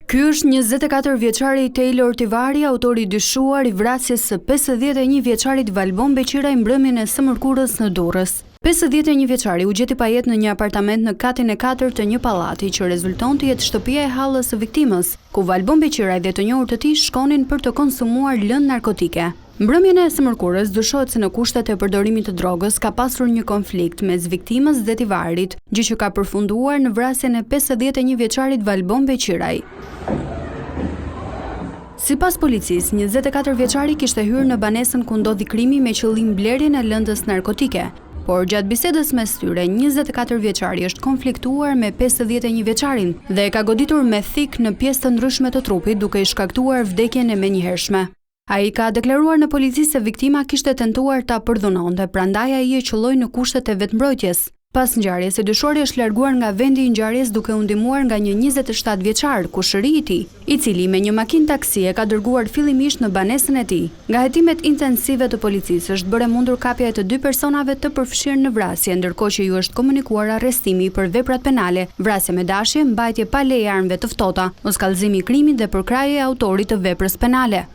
Ky është 24 vjeçari Taylor Tivari, autori i dyshuar i vrasjes së 51 vjeçarit Valbon Beqiraj mbrëmjen e së mërkurës në Durrës. 51 vjeçari u gjeti pa jetë në një apartament në katin e 4 të një pallati që rezulton të jetë shtëpia e hallës së viktimës, ku Valbon Beqiraj dhe të njohur të tij shkonin për të konsumuar lëndë narkotike. Mbrëmjen e së mërkurës dyshohet se në kushtet e përdorimit të drogës ka pasur një konflikt mes viktimës dhe Tivarit, gjë që ka përfunduar në vrasjen e 51 vjeçarit Valbon Beqiraj. Sipas policisë, 24 vjeçari kishte hyrë në banesën ku ndodhi krimi me qëllim blerjen e lëndës narkotike. Por gjatë bisedës mes tyre, 24 vjeçari është konfliktuar me 51 vjeçarin dhe e ka goditur me thik në pjesë të ndryshme të trupit duke i shkaktuar vdekjen e menjëhershme. Ai ka deklaruar në polici se viktima kishte tentuar ta përdhunonte, prandaj ai e qelloi në kushtet e vetmbrojtjes. Pas ngjarjes, e dyshuari është larguar nga vendi i ngjarjes duke u ndihmuar nga një 27 vjeçar, kushëri i tij, i cili me një makinë taksi e ka dërguar fillimisht në banesën e tij. Nga hetimet intensive të policisë është bërë mundur kapja e të 2 personave të përfshirë në vrasje, ndërkohë që ju është komunikuar arrestimi për veprat penale, vrasje me dashje, mbajtje pa leje armëve të ftohta, moskallëzimi i krimit dhe përkrahje e autorit të veprës penale.